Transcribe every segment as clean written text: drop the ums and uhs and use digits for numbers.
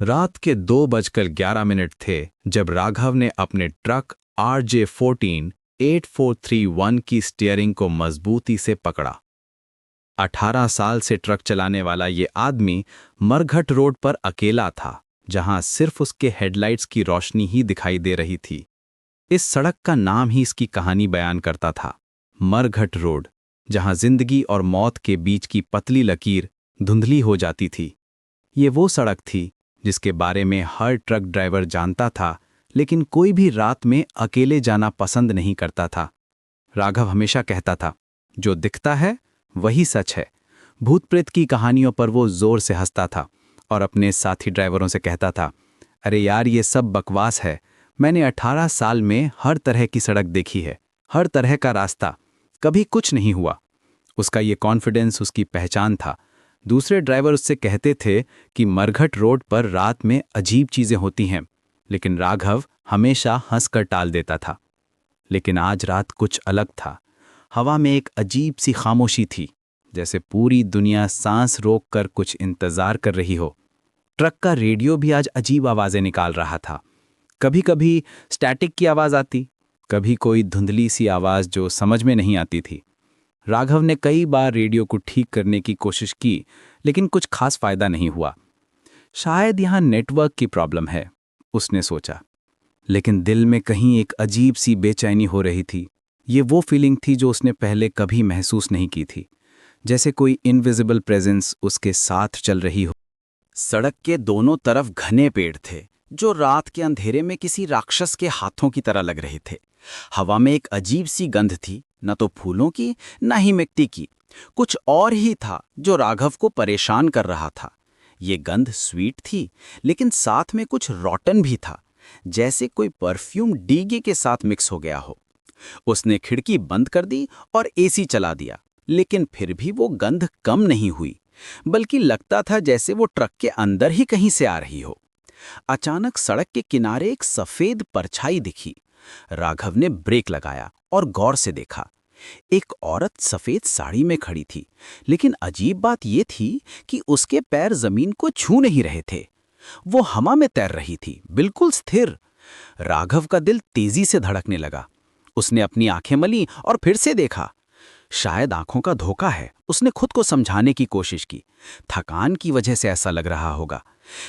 रात के 2:11 थे जब राघव ने अपने ट्रक RJ14 8431 की स्टीयरिंग को मजबूती से पकड़ा। 18 साल से ट्रक चलाने वाला ये आदमी मरघट रोड पर अकेला था, जहां सिर्फ उसके हेडलाइट्स की रोशनी ही दिखाई दे रही थी। इस सड़क का नाम ही इसकी कहानी बयान करता था, मरघट रोड, जहां जिंदगी और मौत के बीच की पतली लकीर धुंधली हो जाती थी। ये वो सड़क थी जिसके बारे में हर ट्रक ड्राइवर जानता था, लेकिन कोई भी रात में अकेले जाना पसंद नहीं करता था। राघव हमेशा कहता था, जो दिखता है वही सच है। भूत प्रेत की कहानियों पर वो जोर से हंसता था और अपने साथी ड्राइवरों से कहता था, अरे यार, ये सब बकवास है। मैंने 18 साल में हर तरह की सड़क देखी है, हर तरह का रास्ता, कभी कुछ नहीं हुआ। उसका ये कॉन्फिडेंस उसकी पहचान था। दूसरे ड्राइवर उससे कहते थे कि मरघट रोड पर रात में अजीब चीजें होती हैं, लेकिन राघव हमेशा हंसकर टाल देता था। लेकिन आज रात कुछ अलग था। हवा में एक अजीब सी खामोशी थी, जैसे पूरी दुनिया सांस रोककर कुछ इंतजार कर रही हो। ट्रक का रेडियो भी आज अजीब आवाजें निकाल रहा था। कभी कभी स्टैटिक की आवाज आती, कभी कोई धुंधली सी आवाज जो समझ में नहीं आती थी। राघव ने कई बार रेडियो को ठीक करने की कोशिश की, लेकिन कुछ खास फायदा नहीं हुआ। शायद यहां नेटवर्क की प्रॉब्लम है, उसने सोचा। लेकिन दिल में कहीं एक अजीब सी बेचैनी हो रही थी। ये वो फीलिंग थी जो उसने पहले कभी महसूस नहीं की थी, जैसे कोई इनविजिबल प्रेजेंस उसके साथ चल रही हो। सड़क के दोनों तरफ घने पेड़ थे, जो रात के अंधेरे में किसी राक्षस के हाथों की तरह लग रहे थे। हवा में एक अजीब सी गंध थी, न तो फूलों की, न ही मिट्टी की। कुछ और ही था जो राघव को परेशान कर रहा था। ये गंध स्वीट थी, लेकिन साथ में कुछ रॉटन भी था, जैसे कोई परफ्यूम डीगे के साथ मिक्स हो गया हो। उसने खिड़की बंद कर दी और एसी चला दिया, लेकिन फिर भी वो गंध कम नहीं हुई, बल्कि लगता था जैसे वो ट्रक के अंदर ही कहीं से आ रही हो। अचानक सड़क के किनारे एक सफेद परछाई दिखी। राघव ने ब्रेक लगाया और गौर से देखा। एक औरत सफेद साड़ी में खड़ी थी, लेकिन अजीब बात यह थी कि उसके पैर जमीन को छू नहीं रहे थे। वो हवा में तैर रही थी, बिल्कुल स्थिर। राघव का दिल तेजी से धड़कने लगा। उसने अपनी आंखें मली और फिर से देखा। शायद आंखों का धोखा है, उसने खुद को समझाने की कोशिश की। थकान की वजह से ऐसा लग रहा होगा।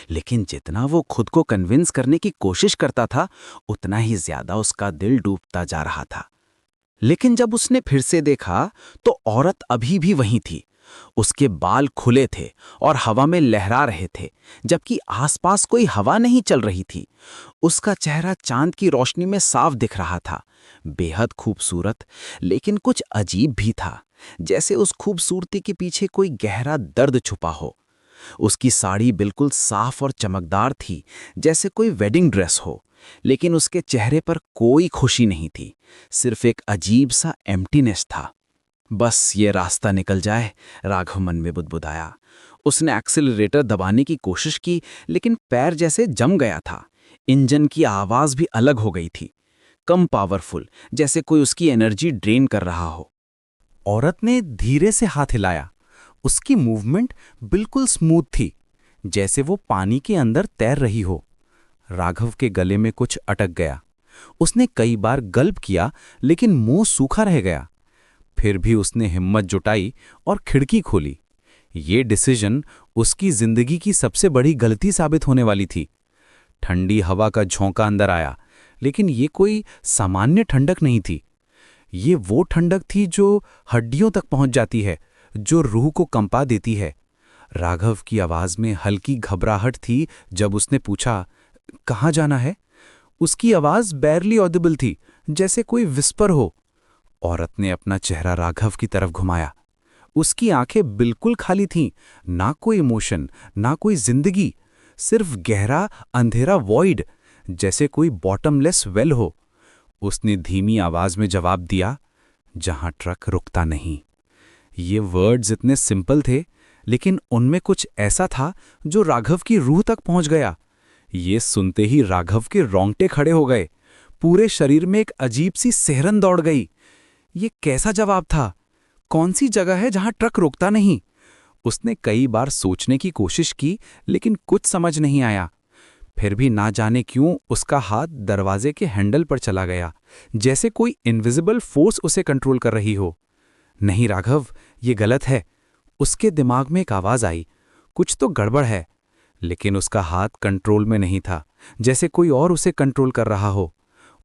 लेकिन जितना वो खुद को कन्विंस करने की कोशिश करता था, उतना ही ज्यादा उसका दिल डूबता जा रहा था। लेकिन जब उसने फिर से देखा, तो औरत अभी भी वहीं थी। उसके बाल खुले थे और हवा में लहरा रहे थे, जबकि आसपास कोई हवा नहीं चल रही थी। उसका चेहरा चांद की रोशनी में साफ दिख रहा था, बेहद खूबसूरत, लेकिन कुछ अजीब भी था, जैसे उस खूबसूरती के पीछे कोई गहरा दर्द छुपा हो। उसकी साड़ी बिल्कुल साफ और चमकदार थी, जैसे कोई वेडिंग ड्रेस हो, लेकिन उसके चेहरे पर कोई खुशी नहीं थी, सिर्फ एक अजीब सा एम्प्टीनेस था। बस ये रास्ता निकल जाए, राघव मन में बुदबुदाया। उसने एक्सीलरेटर दबाने की कोशिश की, लेकिन पैर जैसे जम गया था। इंजन की आवाज भी अलग हो गई थी, कम पावरफुल, जैसे कोई उसकी एनर्जी ड्रेन कर रहा हो। औरत ने धीरे से हाथ हिलाया। उसकी मूवमेंट बिल्कुल स्मूथ थी, जैसे वो पानी के अंदर तैर रही हो। राघव के गले में कुछ अटक गया। उसने कई बार गल्प किया, लेकिन मुंह सूखा रह गया। फिर भी उसने हिम्मत जुटाई और खिड़की खोली। ये डिसीजन उसकी जिंदगी की सबसे बड़ी गलती साबित होने वाली थी। ठंडी हवा का झोंका अंदर आया, लेकिन ये कोई सामान्य ठंडक नहीं थी। ये वो ठंडक थी जो हड्डियों तक पहुंच जाती है, जो रूह को कंपा देती है। राघव की आवाज में हल्की घबराहट थी जब उसने पूछा, कहाँ जाना है? उसकी आवाज बैरली ऑडिबल थी, जैसे कोई विस्पर हो। औरत ने अपना चेहरा राघव की तरफ घुमाया। उसकी आंखें बिल्कुल खाली थीं, ना कोई इमोशन, ना कोई जिंदगी, सिर्फ गहरा अंधेरा वॉइड, जैसे कोई बॉटमलेस वेल हो। उसने धीमी आवाज में जवाब दिया, जहां ट्रक रुकता नहीं। ये वर्ड्स इतने सिंपल थे, लेकिन उनमें कुछ ऐसा था जो राघव की रूह तक पहुंच गया। ये सुनते ही राघव के रोंगटे खड़े हो गए। पूरे शरीर में एक अजीब सी सिहरन दौड़ गई। ये कैसा जवाब था? कौन सी जगह है जहां ट्रक रुकता नहीं? उसने कई बार सोचने की कोशिश की, लेकिन कुछ समझ नहीं आया। फिर भी ना जाने क्यों उसका हाथ दरवाजे के हैंडल पर चला गया, जैसे कोई इनविजिबल फोर्स उसे कंट्रोल कर रही हो। नहीं राघव, ये गलत है। उसके दिमाग में एक आवाज आई, कुछ तो गड़बड़ है। लेकिन उसका हाथ कंट्रोल में नहीं था, जैसे कोई और उसे कंट्रोल कर रहा हो।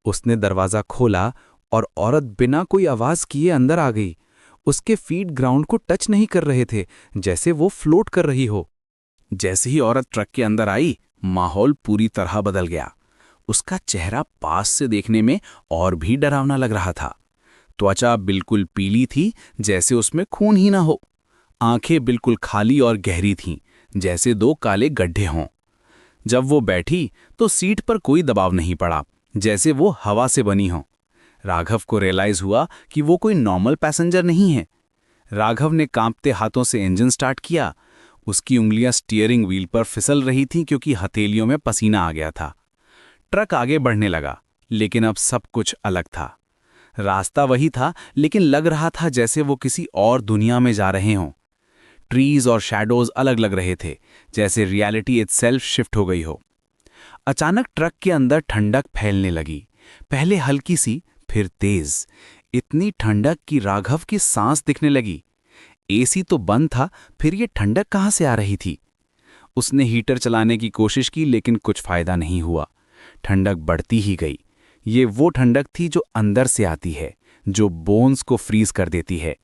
उसने दरवाजा खोला और औरत बिना कोई आवाज किए अंदर आ गई। उसके फीट ग्राउंड को टच नहीं कर रहे थे, जैसे वो फ्लोट कर रही हो। जैसे ही औरत ट्रक के अंदर आई, माहौल पूरी तरह बदल गया। उसका चेहरा पास से देखने में और भी डरावना लग रहा था। त्वचा बिल्कुल पीली थी, जैसे उसमें खून ही ना हो। आंखें बिल्कुल खाली और गहरी थीं, जैसे दो काले गड्ढे हों। जब वो बैठी तो सीट पर कोई दबाव नहीं पड़ा, जैसे वो हवा से बनी हो। राघव को रियलाइज हुआ कि वो कोई नॉर्मल पैसेंजर नहीं है। राघव ने कांपते हाथों से इंजन स्टार्ट किया। उसकी उंगलियां स्टीयरिंग व्हील पर फिसल रही थीं क्योंकि हथेलियों में पसीना आ गया था। ट्रक आगे बढ़ने लगा, लेकिन अब सब कुछ अलग था। रास्ता वही था, लेकिन लग रहा था जैसे वो किसी और दुनिया में जा रहे हों। ट्रीज और शैडोज अलग लग रहे थे, जैसे रियलिटी इटसेल्फ शिफ्ट हो गई हो। अचानक ट्रक के अंदर ठंडक फैलने लगी, पहले हल्की सी, फिर तेज। इतनी ठंडक कि राघव की सांस दिखने लगी। एसी तो बंद था, फिर ये ठंडक कहाँ से आ रही थी? उसने हीटर चलाने की कोशिश की, लेकिन कुछ फायदा नहीं हुआ। ठंडक बढ़ती ही गई। ये वो ठंडक थी जो अंदर से आती है, जो बोन्स को फ्रीज कर देती है।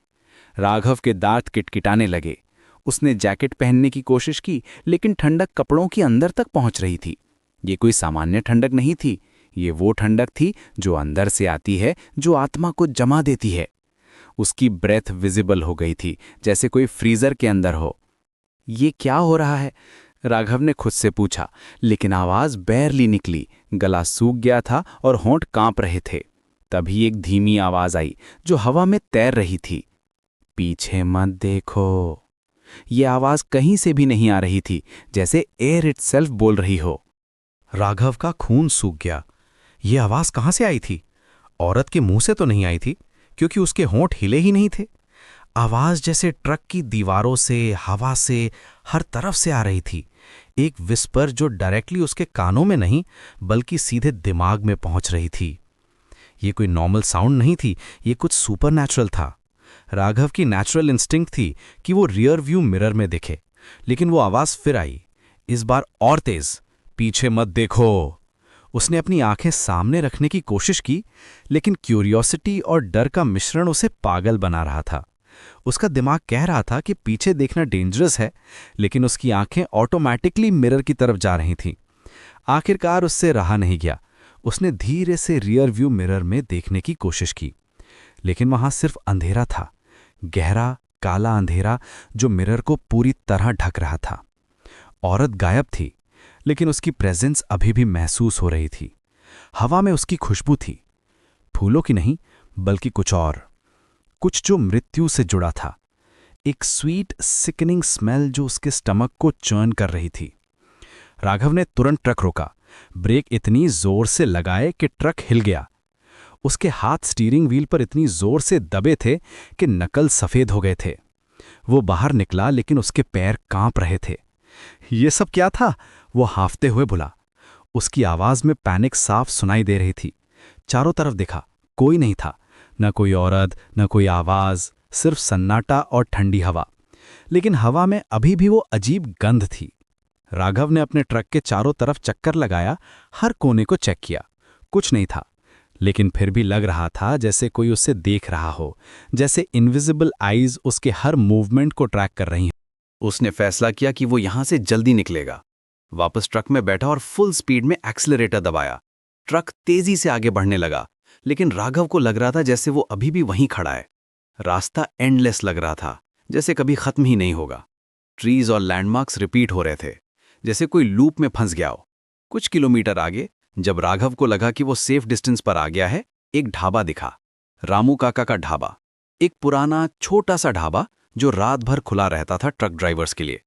राघव के दांत किटकिटाने लगे। उसने जैकेट पहनने की कोशिश की, लेकिन ठंडक कपड़ों के अंदर तक पहुंच रही थी। ये कोई सामान्य ठंडक नहीं थी, ये वो ठंडक थी जो अंदर से आती है, जो आत्मा को जमा देती है। उसकी ब्रेथ विजिबल हो गई थी, जैसे कोई फ्रीजर के अंदर हो। ये क्या हो रहा है? राघव ने खुद से पूछा, लेकिन आवाज बैरली निकली। गला सूख गया था और होंठ कांप रहे थे। तभी एक धीमी आवाज आई, जो हवा में तैर रही थी। पीछे मत देखो। ये आवाज कहीं से भी नहीं आ रही थी, जैसे एयर इटसेल्फ बोल रही हो। राघव का खून सूख गया। ये आवाज कहाँ से आई थी? औरत के मुंह से तो नहीं आई थी, क्योंकि उसके होंठ हिले ही नहीं थे। आवाज जैसे ट्रक की दीवारों से, हवा से, हर तरफ से आ रही थी। एक विस्पर जो डायरेक्टली उसके कानों में नहीं, बल्कि सीधे दिमाग में पहुंच रही थी। ये कोई नॉर्मल साउंड नहीं थी, ये कुछ सुपरनैचुरल था। राघव की नेचुरल इंस्टिंक्ट थी कि वो रियर व्यू मिरर में दिखे, लेकिन वो आवाज फिर आई, इस बार और तेज। पीछे मत देखो। उसने अपनी आंखें सामने रखने की कोशिश की, लेकिन क्यूरियोसिटी और डर का मिश्रण उसे पागल बना रहा था। उसका दिमाग कह रहा था कि पीछे देखना डेंजरस है, लेकिन उसकी आंखें ऑटोमैटिकली मिरर की तरफ जा रही थीं। आखिरकार उससे रहा नहीं गया। उसने धीरे से रियर व्यू मिरर में देखने की कोशिश की, लेकिन वहां सिर्फ अंधेरा था, गहरा काला अंधेरा जो मिरर को पूरी तरह ढक रहा था। औरत गायब थी, लेकिन उसकी प्रेजेंस अभी भी महसूस हो रही थी। हवा में उसकी खुशबू थी, फूलों की नहीं, बल्कि कुछ और, कुछ जो मृत्यु से जुड़ा था। एक स्वीट सिकनिंग स्मेल जो उसके स्टमक को चर्न कर रही थी। राघव ने तुरंत ट्रक रोका, ब्रेक इतनी जोर से लगाए कि ट्रक हिल गया। उसके हाथ स्टीयरिंग व्हील पर इतनी जोर से दबे थे कि नकल सफेद हो गए थे। वो बाहर निकला, लेकिन उसके पैर कांप रहे थे। ये सब क्या था? वो हांफते हुए बोला। उसकी आवाज में पैनिक साफ सुनाई दे रही थी। चारों तरफ देखा, कोई नहीं था, न कोई औरत, न कोई आवाज, सिर्फ सन्नाटा और ठंडी हवा। लेकिन हवा में अभी भी वो अजीब गंध थी। राघव ने अपने ट्रक के चारों तरफ चक्कर लगाया, हर कोने को चेक किया। कुछ नहीं था, लेकिन फिर भी लग रहा था जैसे कोई उसे देख रहा हो, जैसे इनविजिबल आईज उसके हर मूवमेंट को ट्रैक कर रही हैं। उसने फैसला किया कि वो यहां से जल्दी निकलेगा। वापस ट्रक में बैठा और फुल स्पीड में एक्सीलरेटर दबाया। ट्रक तेजी से आगे बढ़ने लगा, लेकिन राघव को लग रहा था जैसे वो अभी भी वहीं खड़ा है। रास्ता एंडलेस लग रहा था, जैसे कभी खत्म ही नहीं होगा। ट्रीज और लैंडमार्क्स रिपीट हो रहे थे, जैसे कोई लूप में फंस गया हो। कुछ किलोमीटर आगे, जब राघव को लगा कि वो सेफ डिस्टेंस पर आ गया है, एक ढाबा दिखा। रामू काका का ढाबा, एक पुराना छोटा सा ढाबा जो रात भर खुला रहता था ट्रक ड्राइवर्स के लिए।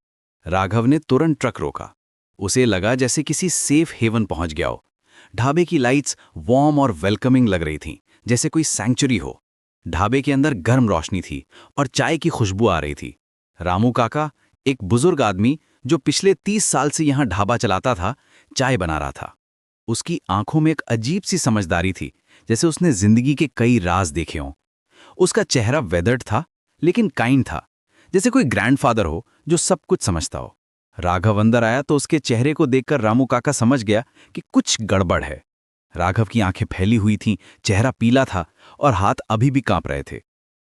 राघव ने तुरंत ट्रक रोका। उसे लगा जैसे किसी सेफ हेवन पहुंच गया हो। ढाबे की लाइट्स वार्म और वेलकमिंग लग रही थीं, जैसे कोई सैंक्चुरी हो। ढाबे के अंदर गर्म रोशनी थी और चाय की खुशबू आ रही थी। रामू काका, एक बुजुर्ग आदमी जो पिछले 30 साल से यहां ढाबा चलाता था, चाय बना रहा था। उसकी आंखों में एक अजीब सी समझदारी थी, जैसे उसने जिंदगी के कई राज देखे हों। उसका चेहरा वेदर्ड था, लेकिन काइंड था, जैसे कोई ग्रैंडफादर हो जो सब कुछ समझता हो। राघव अंदर आया तो उसके चेहरे को देखकर रामू काका समझ गया कि कुछ गड़बड़ है। राघव की आंखें फैली हुई थीं, चेहरा पीला था और हाथ अभी भी कांप रहे थे।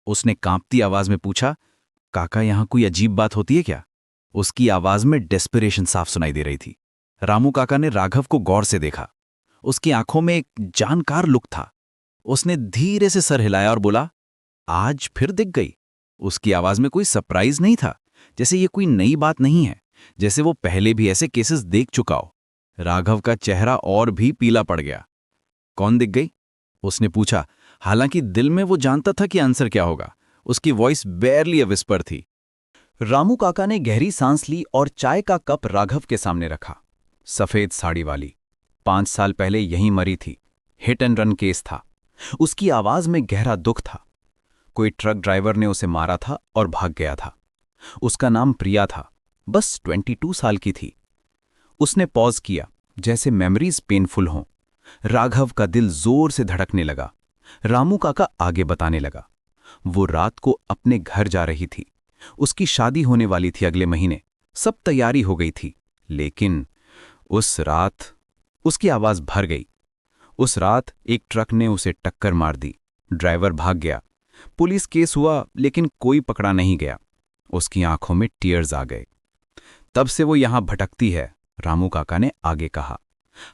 उसने कांपती आवाज में पूछा, काका यहाँ कोई अजीब बात होती है क्या? उसकी आवाज में डेस्परेशन साफ सुनाई दे रही थी। रामू काका ने राघव को गौर से देखा। उसकी आंखों में एक जानकार लुक था। उसने धीरे से सर हिलाया और बोला, आज फिर दिख गई। उसकी आवाज में कोई सरप्राइज नहीं था, जैसे ये कोई नई बात नहीं है, जैसे वो पहले भी ऐसे केसेस देख चुका हो। राघव का चेहरा और भी पीला पड़ गया। कौन दिख गई? उसने पूछा, हालांकि दिल में वो जानता था कि आंसर क्या होगा। उसकी वॉइस बेयरली अ विस्पर थी। रामू काका ने गहरी सांस ली और चाय का कप राघव के सामने रखा। सफेद साड़ी वाली, 5 साल पहले यहीं मरी थी। हिट एंड रन केस था। उसकी आवाज में गहरा दुख था। कोई ट्रक ड्राइवर ने उसे मारा था और भाग गया था। उसका नाम प्रिया था, बस 22 साल की थी। उसने पॉज किया, जैसे मेमोरीज पेनफुल हों। राघव का दिल जोर से धड़कने लगा। रामू काका आगे बताने लगा, वो रात को अपने घर जा रही थी। उसकी शादी होने वाली थी अगले महीने। सब तैयारी हो गई थी, लेकिन उस रात उसकी आवाज भर गई। उस रात एक ट्रक ने उसे टक्कर मार दी। ड्राइवर भाग गया। पुलिस केस हुआ, लेकिन कोई पकड़ा नहीं गया। उसकी आंखों में टीयर्स आ गए। तब से वो यहां भटकती है, रामू काका ने आगे कहा।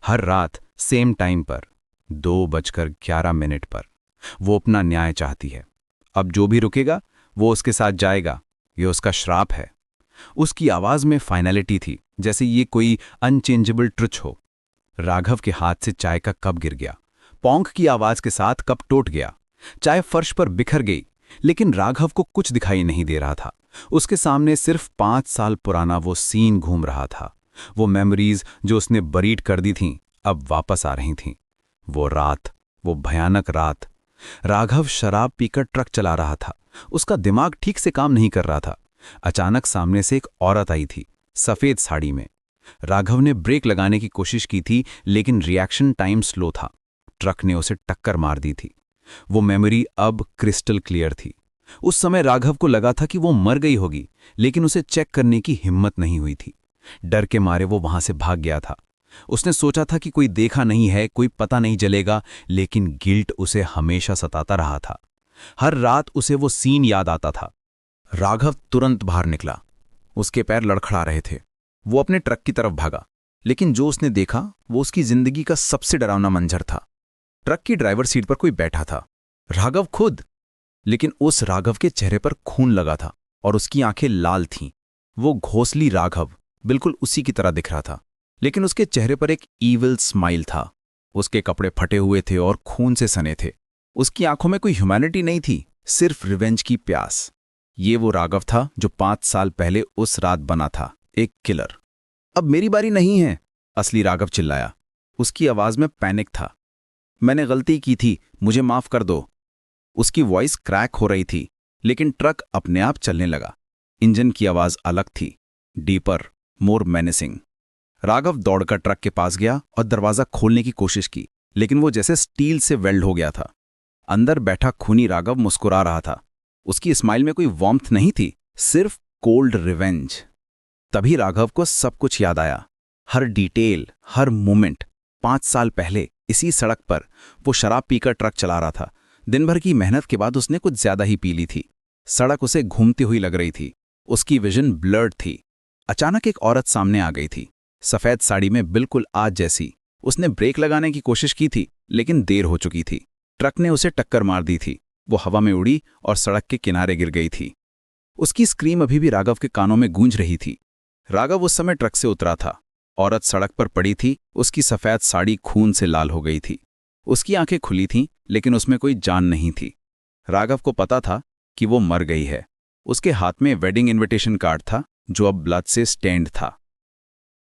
हर रात सेम टाइम पर, 2:11 पर। वो अपना न्याय चाहती है। अब जो भी रुकेगा वो उसके साथ जाएगा। ये उसका श्राप है। उसकी आवाज में फाइनलिटी थी, जैसे ये कोई अनचेंजेबल ट्रुथ हो। राघव के हाथ से चाय का कप गिर गया। पौंख की आवाज के साथ कप टूट गया। चाय फर्श पर बिखर गई, लेकिन राघव को कुछ दिखाई नहीं दे रहा था। उसके सामने सिर्फ 5 साल पुराना वो सीन घूम रहा था। वो मेमोरीज जो उसने बरीड कर दी थीं, अब वापस आ रही थीं। वो रात, वो भयानक रात। राघव शराब पीकर ट्रक चला रहा था। उसका दिमाग ठीक से काम नहीं कर रहा था। अचानक सामने से एक औरत आई थी, सफेद साड़ी में। राघव ने ब्रेक लगाने की कोशिश की थी, लेकिन रिएक्शन टाइम स्लो था। ट्रक ने उसे टक्कर मार दी थी। वो मेमोरी अब क्रिस्टल क्लियर थी। उस समय राघव को लगा था कि वो मर गई होगी, लेकिन उसे चेक करने की हिम्मत नहीं हुई थी। डर के मारे वो वहां से भाग गया था। उसने सोचा था कि कोई देखा नहीं है, कोई पता नहीं चलेगा, लेकिन गिल्ट उसे हमेशा सताता रहा था। हर रात उसे वो सीन याद आता था। राघव तुरंत बाहर निकला। उसके पैर लड़खड़ा रहे थे। वो अपने ट्रक की तरफ भागा, लेकिन जो उसने देखा वो उसकी जिंदगी का सबसे डरावना मंजर था। ट्रक की ड्राइवर सीट पर कोई बैठा था, राघव खुद। लेकिन उस राघव के चेहरे पर खून लगा था और उसकी आंखें लाल थीं। वो घोंसली राघव बिल्कुल उसी की तरह दिख रहा था, लेकिन उसके चेहरे पर एक ईविल स्माइल था। उसके कपड़े फटे हुए थे और खून से सने थे। उसकी आंखों में कोई ह्यूमैनिटी नहीं थी, सिर्फ रिवेंज की प्यास। ये वो राघव था जो 5 साल पहले उस रात बना था, एक किलर। अब मेरी बारी नहीं है, असली राघव चिल्लाया। उसकी आवाज में पैनिक था। मैंने गलती की थी, मुझे माफ कर दो। उसकी वॉइस क्रैक हो रही थी, लेकिन ट्रक अपने आप चलने लगा। इंजन की आवाज अलग थी, डीपर, मोर मेनेसिंग। राघव दौड़कर ट्रक के पास गया और दरवाजा खोलने की कोशिश की, लेकिन वो जैसे स्टील से वेल्ड हो गया था। अंदर बैठा खूनी राघव मुस्कुरा रहा था। उसकी स्माइल में कोई वार्मथ नहीं थी, सिर्फ कोल्ड रिवेंज। तभी राघव को सब कुछ याद आया, हर डिटेल, हर मोमेंट। 5 साल पहले इसी सड़क पर वो शराब पीकर ट्रक चला रहा था। दिन भर की मेहनत के बाद उसने कुछ ज्यादा ही पी ली थी। सड़क उसे घूमती हुई लग रही थी। उसकी विजन ब्लर्ड थी। अचानक एक औरत सामने आ गई थी, सफेद साड़ी में, बिल्कुल आज जैसी। उसने ब्रेक लगाने की कोशिश की थी, लेकिन देर हो चुकी थी। ट्रक ने उसे टक्कर मार दी थी। वो हवा में उड़ी और सड़क के किनारे गिर गई थी। उसकी स्क्रीम अभी भी राघव के कानों में गूंज रही थी। राघव उस समय ट्रक से उतरा था। औरत सड़क पर पड़ी थी। उसकी सफेद साड़ी खून से लाल हो गई थी। उसकी आंखें खुली थीं, लेकिन उसमें कोई जान नहीं थी। राघव को पता था कि वो मर गई है। उसके हाथ में वेडिंग इनविटेशन कार्ड था, जो अब ब्लड से स्टेन्ड था।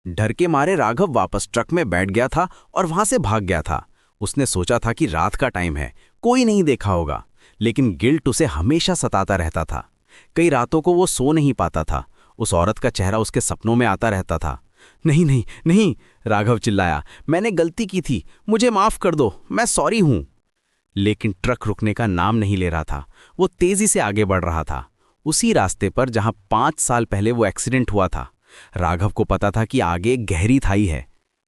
डर के मारे राघव वापस ट्रक में बैठ गया था और वहां से भाग गया था। उसने सोचा था कि रात का टाइम है, कोई नहीं देखा होगा, लेकिन गिल्ट उसे हमेशा सताता रहता था। कई रातों को वो सो नहीं पाता था। उस औरत का चेहरा उसके सपनों में आता रहता था। नहीं नहीं नहीं, राघव चिल्लाया। मैंने गलती की थी, मुझे माफ कर दो, मैं सॉरी हूं। लेकिन ट्रक रुकने का नाम नहीं ले रहा था। वो तेजी से आगे बढ़ रहा था, उसी रास्ते पर जहां 5 साल पहले वो एक्सीडेंट हुआ था। राघव को पता था कि आगे एक गहरी खाई है,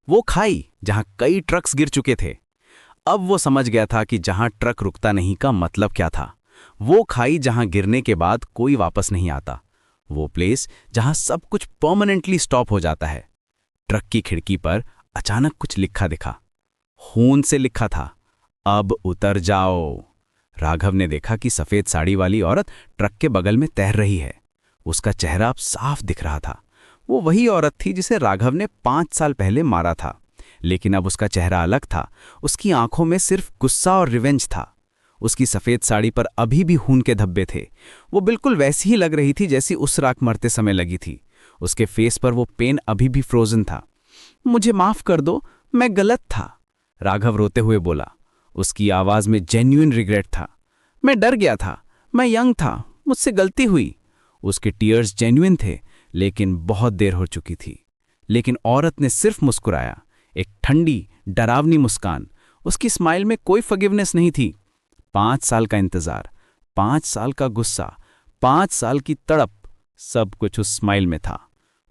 वो खाई जहां कई ट्रक्स गिर चुके थे। अब वो समझ गया था कि जहां ट्रक रुकता नहीं का मतलब क्या था। वो खाई जहां गिरने के बाद कोई वापस नहीं आता, वो प्लेस जहां सब कुछ परमानेंटली स्टॉप हो जाता है। ट्रक की खिड़की पर अचानक कुछ लिखा दिखा, खून से लिखा था, अब उतर जाओ। राघव ने देखा कि सफेद साड़ी वाली औरत ट्रक के बगल में तैर रही है। उसका चेहरा अब साफ दिख रहा था। वो वही औरत थी जिसे राघव ने 5 साल पहले मारा था, लेकिन अब उसका चेहरा अलग था। उसकी आंखों में सिर्फ गुस्सा और रिवेंज था। उसकी सफेद साड़ी पर अभी भी खून के धब्बे थे। वो बिल्कुल वैसी ही लग रही थी जैसी उस रात मरते समय लगी थी। उसके फेस पर वो पेन अभी भी फ्रोजन था। मुझे माफ कर दो, मैं गलत था, राघव रोते हुए बोला। उसकी आवाज में जेन्युइन रिग्रेट था। मैं डर गया था, मैं यंग था, मुझसे गलती हुई। उसके टीयर्स जेन्युइन थे, लेकिन बहुत देर हो चुकी थी। लेकिन औरत ने सिर्फ मुस्कुराया, एक ठंडी डरावनी मुस्कान। उसकी स्माइल में कोई फॉरगिवनेस नहीं थी। 5 साल का इंतजार, 5 साल का गुस्सा, 5 साल की तड़प, सब कुछ उस स्माइल में था।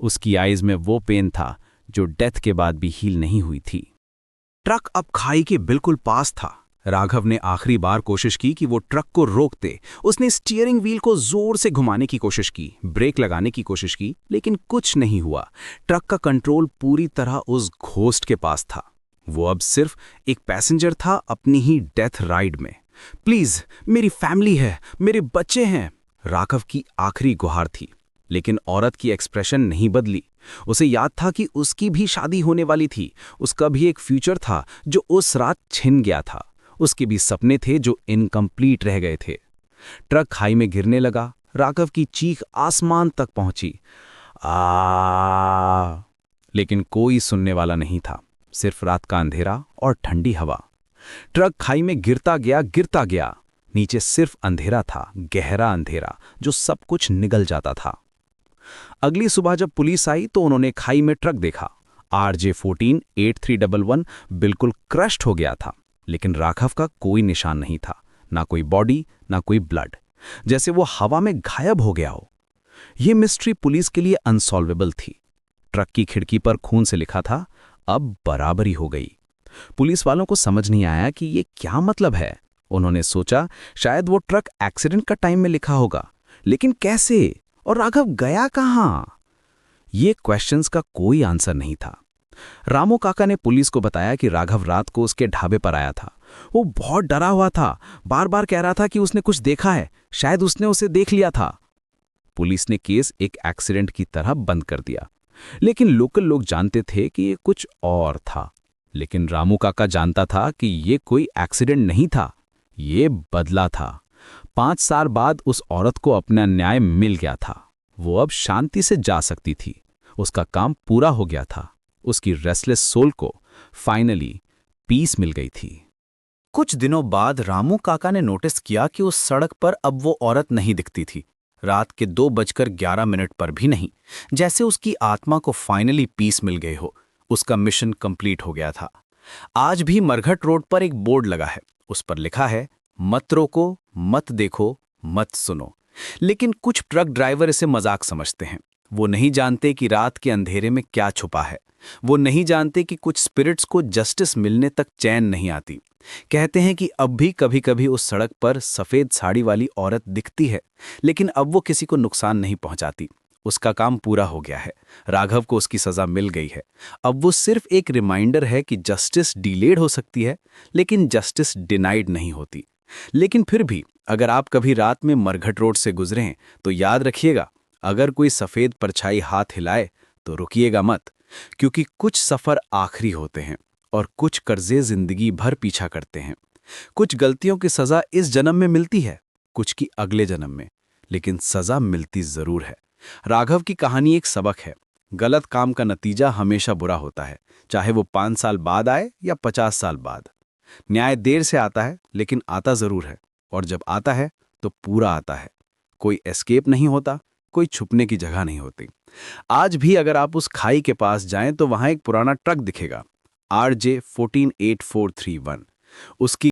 उसकी आईज में वो पेन था जो डेथ के बाद भी हील नहीं हुई थी। ट्रक अब खाई के बिल्कुल पास था। राघव ने आखिरी बार कोशिश की कि वो ट्रक को रोक दे। उसने स्टीयरिंग व्हील को जोर से घुमाने की कोशिश की, ब्रेक लगाने की कोशिश की, लेकिन कुछ नहीं हुआ। ट्रक का कंट्रोल पूरी तरह उस घोस्ट के पास था। वो अब सिर्फ एक पैसेंजर था अपनी ही डेथ राइड में। प्लीज, मेरी फैमिली है, मेरे बच्चे हैं, राघव की आखिरी गुहार थी। लेकिन औरत की एक्सप्रेशन नहीं बदली। उसे याद था कि उसकी भी शादी होने वाली थी, उसका भी एक फ्यूचर था जो उस रात छिन गया था। उसके भी सपने थे जो इनकम्प्लीट रह गए थे। ट्रक खाई में गिरने लगा। राघव की चीख आसमान तक पहुंची, आ, लेकिन कोई सुनने वाला नहीं था, सिर्फ रात का अंधेरा और ठंडी हवा। ट्रक खाई में गिरता गया। नीचे सिर्फ अंधेरा था, गहरा अंधेरा जो सब कुछ निगल जाता था। अगली सुबह जब पुलिस आई तो उन्होंने खाई में ट्रक देखा। RJ14 8311 बिल्कुल क्रश्ड हो गया था, लेकिन राघव का कोई निशान नहीं था, ना कोई बॉडी, ना कोई ब्लड, जैसे वो हवा में गायब हो गया हो। यह मिस्ट्री पुलिस के लिए अनसॉल्वेबल थी। ट्रक की खिड़की पर खून से लिखा था, अब बराबरी हो गई। पुलिस वालों को समझ नहीं आया कि ये क्या मतलब है। उन्होंने सोचा शायद वो ट्रक एक्सीडेंट का टाइम में लिखा होगा, लेकिन कैसे, और राघव गया कहां? ये क्वेश्चंस का कोई आंसर नहीं था। रामू काका ने पुलिस को बताया कि राघव रात को उसके ढाबे पर आया था। वो बहुत डरा हुआ था, बार बार कह रहा था कि उसने कुछ देखा है, शायद उसने उसे देख लिया था। पुलिस ने केस एक एक्सीडेंट की तरह बंद कर दिया, लेकिन लोकल लोग जानते थे कि ये कुछ और था। लेकिन रामू काका जानता था कि ये कोई एक्सीडेंट नहीं था, ये बदला था। 5 साल बाद उस औरत को अपना न्याय मिल गया था। वो अब शांति से जा सकती थी, उसका काम पूरा हो गया था। उसकी रेस्टलेस सोल को फाइनली पीस मिल गई थी। कुछ दिनों बाद रामू काका ने नोटिस किया कि उस सड़क पर अब वो औरत नहीं दिखती थी। रात के 2:11 पर भी नहीं, जैसे उसकी आत्मा को फाइनली पीस मिल गई हो। उसका मिशन कंप्लीट हो गया था। आज भी मरघट रोड पर एक बोर्ड लगा है, उस पर लिखा है, मत रोको, मत देखो, मत सुनो। लेकिन कुछ ट्रक ड्राइवर इसे मजाक समझते हैं। वो नहीं जानते कि रात के अंधेरे में क्या छुपा है। वो नहीं जानते कि कुछ स्पिरिट्स को जस्टिस मिलने तक चैन नहीं आती। कहते हैं कि अब भी कभी कभी उस सड़क पर सफेद साड़ी वाली औरत दिखती है, लेकिन अब वो किसी को नुकसान नहीं पहुंचाती। उसका काम पूरा हो गया है। राघव को उसकी सजा मिल गई है। अब वो सिर्फ एक रिमाइंडर है कि जस्टिस डिलेड हो सकती है, लेकिन जस्टिस डिनाइड नहीं होती। लेकिन फिर भी अगर आप कभी रात में मरघट रोड से गुजरें तो याद रखिएगा, अगर कोई सफेद परछाई हाथ हिलाए तो रुकिएगा मत, क्योंकि कुछ सफर आखिरी होते हैं और कुछ कर्जे जिंदगी भर पीछा करते हैं। कुछ गलतियों की सजा इस जन्म में मिलती है, कुछ की अगले जन्म में, लेकिन सजा मिलती जरूर है। राघव की कहानी एक सबक है। गलत काम का नतीजा हमेशा बुरा होता है, चाहे वो 5 साल बाद आए या 50 साल बाद। न्याय देर से आता है, लेकिन आता जरूर है, और जब आता है तो पूरा आता है। कोई एस्केप नहीं होता, कोई छुपने की जगह नहीं होती। आज भी अगर आप उस खाई के पास जाएं तो वहां एक पुराना ट्रक दिखेगा, RJ 148431। उसकी